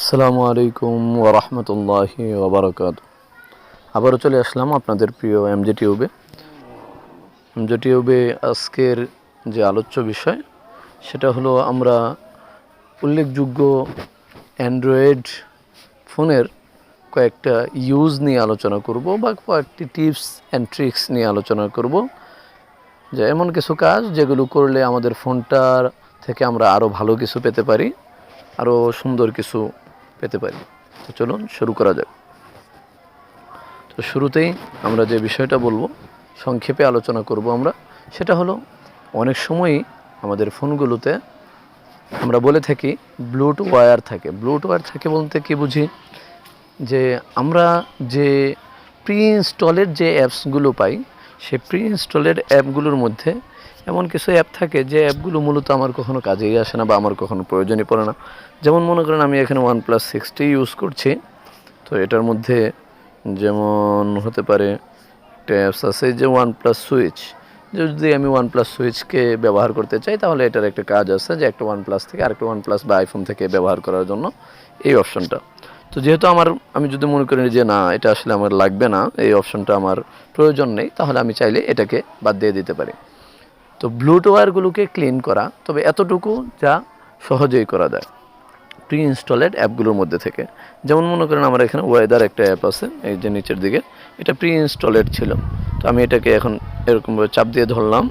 আসসালামু আলাইকুম ওয়া রাহমাতুল্লাহি ওয়া বারাকাতুহু। আবারও চলে আসলাম আপনাদের প্রিয় এমজে টিউবে। এমজে টিউবে আজকের যে আলোচ্য বিষয় সেটা হলো আমরা উল্লেখযোগ্য অ্যান্ড্রয়েড ফোনের কয়েকটা ইউজ নিয়ে আলোচনা করব বা কয়েকটি টিপস অ্যান্ড ট্রিক্স নিয়ে আলোচনা করব, যে এমন কিছু কাজ যেগুলো করলে আমাদের ফোনটার থেকে আমরা আরও ভালো কিছু পেতে পারি, আরও সুন্দর কিছু পেতে পারি। তো চলুন শুরু করা যাক। তো শুরুতেই আমরা যে বিষয়টা বলবো, সংক্ষেপে আলোচনা করব আমরা, সেটা হলো অনেক সময়ই আমাদের ফোনগুলোতে আমরা বলে থাকি ব্লুটুথ ওয়্যার থাকে। ব্লুটুথ ওয়্যার থাকে বলতে কি বুঝি, যে আমরা যে প্রি ইনস্টলের যে অ্যাপসগুলো পাই, সেই প্রি ইনস্টলের অ্যাপগুলোর মধ্যে এমন কিছু অ্যাপ থাকে যে অ্যাপগুলো মূলত আমার কখনো কাজেই আসে না বা আমার কখনো প্রয়োজনই পড়ে না। যেমন মনে করেন আমি এখানে OnePlus 6T ইউজ করছি, তো এটার মধ্যে যেমন হতে পারে একটা অ্যাপস আছে যে OnePlus সুইচ। যদি আমি OnePlus সুইচকে ব্যবহার করতে চাই, তাহলে এটার একটা কাজ আছে যে একটা OnePlus থেকে আরেকটা OnePlus বা আইফোন থেকে ব্যবহার করার জন্য এই অপশনটা। তো যেহেতু আমি যদি মনে করি যে না, এটা আসলে আমার লাগবে না, এই অপশনটা আমার প্রয়োজন নেই, তাহলে আমি চাইলে এটাকে বাদ দিয়ে দিতে পারি। তো ব্লুটুথ ওয়্যারগুলোকে ক্লিন করা, তবে এতটুকু যা সহজেই করা যায় প্রি ইনস্টলেড অ্যাপগুলোর মধ্যে থেকে। যেমন মনে করেন আমার এখানে ওয়েদার একটা অ্যাপ আছে, এই যে নিচের দিকে, এটা প্রি ইনস্টলেড ছিল। তো আমি এটাকে এখন এরকমভাবে চাপ দিয়ে ধরলাম,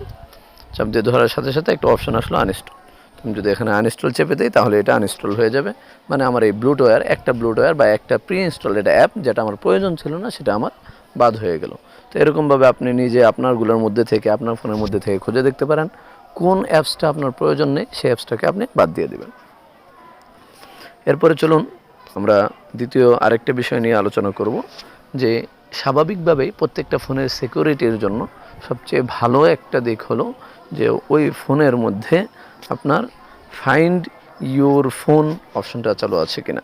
চাপ দিয়ে ধরার সাথে সাথে একটা অপশন আসলো আনইনস্টল। আমি যদি এখানে আনইনস্টল চেপে দিই, তাহলে এটা আনইনস্টল হয়ে যাবে। মানে আমার এই ব্লুটুথ ওয়্যার, একটা ব্লুটুথ ওয়্যার বা একটা প্রি ইনস্টলেড অ্যাপ যেটা আমার প্রয়োজন ছিল না, সেটা আমার বাদ হয়ে গেল। তো এরকমভাবে আপনি নিজে আপনারগুলোর মধ্যে থেকে, আপনার ফোনের মধ্যে থেকে খুঁজে দেখতে পারেন কোন অ্যাপসটা আপনার প্রয়োজন নেই, সেই অ্যাপসটাকে আপনি বাদ দিয়ে দেবেন। এরপরে চলুন আমরা দ্বিতীয় আরেকটা বিষয় নিয়ে আলোচনা করব, যে স্বাভাবিকভাবেই প্রত্যেকটা ফোনের সিকিউরিটির জন্য সবচেয়ে ভালো একটা দিক হলো যে ওই ফোনের মধ্যে আপনার ফাইন্ড ইউর ফোন অপশনটা চালু আছে কিনা।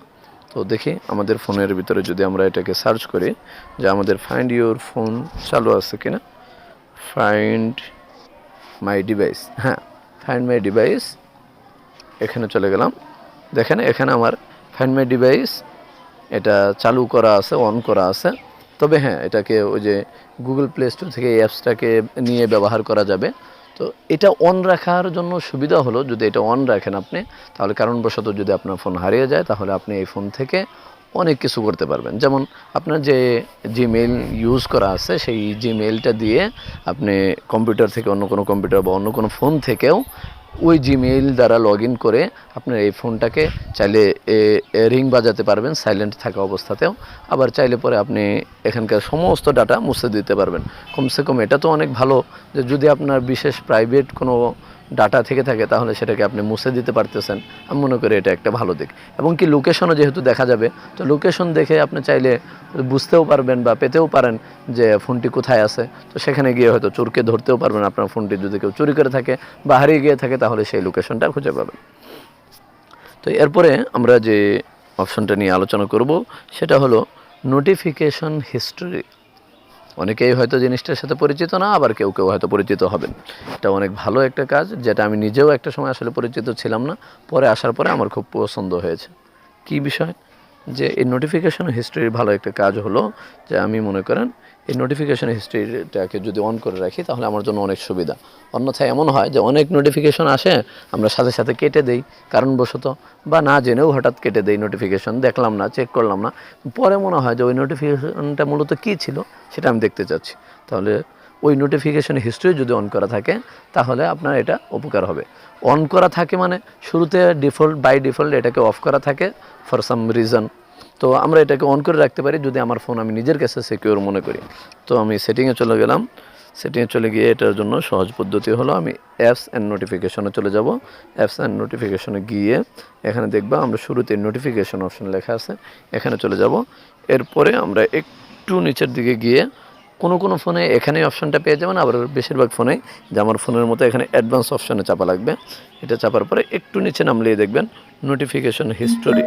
তো দেখি আমাদের ফোনের ভিতরে যদি আমরা এটাকে সার্চ করি যে আমাদের ফাইন্ড ইউর ফোন চালু আছে কিনা। ফাইন্ড মাই ডিভাইস, হ্যাঁ, ফাইন্ড মাই ডিভাইস, এখানে চলে গেলাম। দেখেন এখানে আমার ফাইন্ড মাই ডিভাইস এটা চালু করা আছে, অন করা আছে। তবে হ্যাঁ, এটাকে ওই যে গুগল প্লে স্টোর থেকে এই অ্যাপসটাকে নিয়ে ব্যবহার করা যাবে। তো এটা অন রাখার জন্য সুবিধা হলো, যদি এটা অন রাখেন আপনি, তাহলে কারণবশত যদি আপনার ফোন হারিয়ে যায়, তাহলে আপনি এই ফোন থেকে অনেক কিছু করতে পারবেন। যেমন আপনার যে জিমেইল ইউজ করা আছে, সেই জিমেইলটা দিয়ে আপনি কম্পিউটার থেকে অন্য কোনো কম্পিউটার বা অন্য কোনো ফোন থেকেও ওই জিমেইল দ্বারা লগ ইন করে আপনার এই ফোনটাকে চাইলে রিং বাজাতে পারবেন সাইলেন্ট থাকা অবস্থাতেও। আবার চাইলে পরে আপনি এখানকার সমস্ত ডাটা মুছে দিতে পারবেন। কমসে কম এটা তো অনেক ভালো যে যদি আপনার বিশেষ প্রাইভেট কোনো ডাটা থেকে থাকে, তাহলে সেটাকে আপনি মুছে দিতে পারতেছেন। আমি মনে করি এটা একটা ভালো দিক। এবং কি লোকেশনও যেহেতু দেখা যাবে, তো লোকেশন দেখে আপনি চাইলে বুঝতেও পারবেন বা পেতেও পারেন যে ফোনটি কোথায় আছে। তো সেখানে গিয়ে হয়তো চোরকে ধরতেও পারবেন, আপনার ফোনটি যদি কেউ চুরি করে থাকে বা হারিয়ে গিয়ে থাকে, তাহলে সেই লোকেশনটা খুঁজে পাবেন। তো এরপরে আমরা যে অপশনটা নিয়ে আলোচনা করব, সেটা হলো নোটিফিকেশন হিস্টরি। অনেকেই হয়তো জিনিসটার সাথে পরিচিত না, আবার কেউ কেউ হয়তো পরিচিত হবেন। এটা অনেক ভালো একটা কাজ, যেটা আমি নিজেও একটা সময় আসলে পরিচিত ছিলাম না, পরে আসার পরে আমার খুব পছন্দ হয়েছে। কি বিষয়, যে এই নোটিফিকেশন হিস্ট্রির ভালো একটা কাজ হলো যে আমি মনে করেন এই নোটিফিকেশন হিস্ট্রিটাকে যদি অন করে রাখি, তাহলে আমার জন্য অনেক সুবিধা। অন্যথায় এমন হয় যে অনেক নোটিফিকেশন আসে, আমরা সাথে সাথে কেটে দেই কারণবশত, বা না জেনেও হঠাৎ কেটে দেই নোটিফিকেশন, দেখলাম না, চেক করলাম না, পরে মনে হয় যে ওই নোটিফিকেশনটা মূলত কী ছিল সেটা আমি দেখতে চাচ্ছি। তাহলে ওই নোটিফিকেশন হিস্ট্রি যদি অন করা থাকে, তাহলে আপনার এটা উপকার হবে। অন করা থাকে মানে শুরুতে বাই ডিফল্ট এটাকে অফ করা থাকে ফর সাম রিজন। তো আমরা এটাকে অন করে রাখতে পারি যদি আমার ফোন আমি নিজের কাছে সিকিউর মনে করি। তো আমি সেটিংয়ে চলে গেলাম। সেটিংয়ে চলে গিয়ে এটার জন্য সহজ পদ্ধতি হলো আমি অ্যাপস অ্যান্ড নোটিফিকেশনে চলে যাব। অ্যাপস অ্যান্ড নোটিফিকেশনে গিয়ে এখানে দেখবা আমরা শুরুতে নোটিফিকেশন অপশন লেখা আছে, এখানে চলে যাব। এরপরে আমরা একটু নিচের দিকে গিয়ে কোনো ফোনে এখানে অপশনটা পেয়ে যাবেন, আবার বেশিরভাগ ফোনেই যে আমার ফোনের মতো এখানে অ্যাডভান্স অপশনে চাপা লাগবে। এটা চাপার পরে একটু নিচে নামলেই দেখবেন নোটিফিকেশন হিস্টোরি।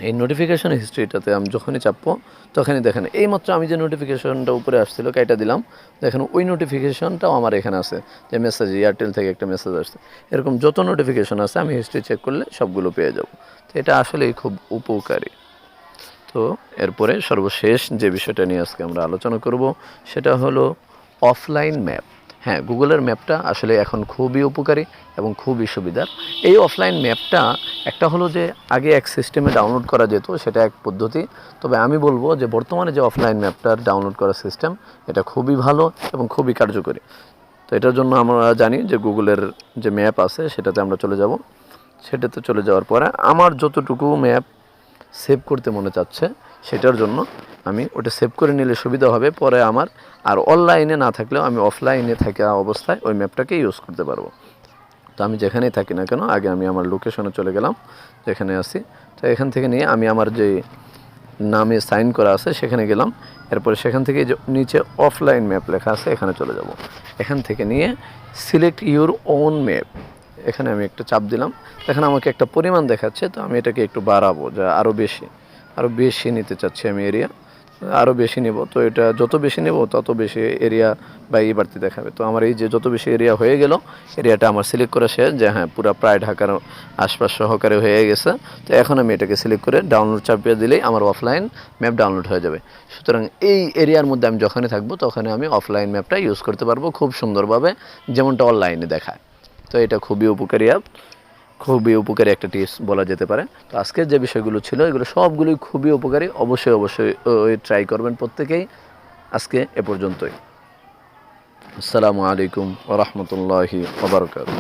এই নোটিফিকেশন হিস্ট্রিটাতে আমি যখনই চাপবো তখনই দেখেন এইমাত্র আমি যে নোটিফিকেশনটা উপরে আসছিল কাইটা দিলাম, দেখেন ওই নোটিফিকেশনটাও আমার এখানে আছে, যে মেসেজ এয়ারটেল থেকে একটা মেসেজ আসছে। এরকম যত নোটিফিকেশন আছে আমি হিস্ট্রি চেক করলে সবগুলো পেয়ে যাব। তো এটা আসলেই খুব উপকারী। তো এরপরে সর্বশেষ যে বিষয়টা নিয়ে আজকে আমরা আলোচনা করব সেটা হলো অফলাইন ম্যাপ। হ্যাঁ, গুগলের ম্যাপটা আসলে এখন খুবই উপকারী এবং খুবই সুবিধার। এই অফলাইন ম্যাপটা একটা হলো যে আগে এক সিস্টেমে ডাউনলোড করা যেত, সেটা এক পদ্ধতি। তবে আমি বলবো যে বর্তমানে যে অফলাইন ম্যাপটার ডাউনলোড করার সিস্টেম, এটা খুবই ভালো এবং খুবই কার্যকরী। তো এটার জন্য আমরা জানি যে গুগলের যে ম্যাপ আছে সেটাতে আমরা চলে যাব। সেটাতে চলে যাওয়ার পরে আমার যতটুকু ম্যাপ সেভ করতে মনে চাচ্ছে সেটার জন্য আমি ওটা সেভ করে নিলে সুবিধা হবে। পরে আমার আর অনলাইনে না থাকলেও আমি অফলাইনে থাকা অবস্থায় ওই ম্যাপটাকে ইউজ করতে পারবো। তো আমি যেখানেই থাকি না কেন, আগে আমি আমার লোকেশনে চলে গেলাম যেখানে আছি। তো এখান থেকে নিয়ে আমি আমার যে নামে সাইন করা আছে সেখানে গেলাম। এরপরে সেখান থেকে যে নিচে অফলাইন ম্যাপ লেখা আছে এখানে চলে যাব। এখান থেকে নিয়ে সিলেক্ট ইউর ওন ম্যাপ, এখানে আমি একটা চাপ দিলাম। এখানে আমাকে একটা পরিমাণ দেখাচ্ছে, তো আমি এটাকে একটু বাড়াবো, যা আরও বেশি নিতে চাচ্ছি আমি এরিয়া, আরও বেশি নেব। তো এটা যত বেশি নেব তত বেশি এরিয়া বা এই বাড়তি দেখাবে। তো আমার এই যে যত বেশি এরিয়া হয়ে গেল, এরিয়াটা আমার সিলেক্ট করা শেষ, যে হ্যাঁ পুরো প্রায় ঢাকার আশপাশ সহকারে হয়ে গেছে। তো এখন আমি এটাকে সিলেক্ট করে ডাউনলোড চাপিয়ে দিলেই আমার অফলাইন ম্যাপ ডাউনলোড হয়ে যাবে। সুতরাং এই এরিয়ার মধ্যে আমি যখনই থাকবো তখনই আমি অফলাইন ম্যাপটা ইউজ করতে পারবো খুব সুন্দরভাবে, যেমনটা অনলাইনে দেখায়। তো এটা খুবই উপকারী অ্যাপ, খুবই উপকারী একটা টিপস বলা যেতে পারে। তো আজকের যে বিষয়গুলো ছিল এগুলো সবগুলোই খুবই উপকারী, অবশ্যই ট্রাই করবেন প্রত্যেকেই। আজকে এ পর্যন্তই। আসসালামু আলাইকুম ওয়া রাহমাতুল্লাহি ওয়া বারাকাতুহু।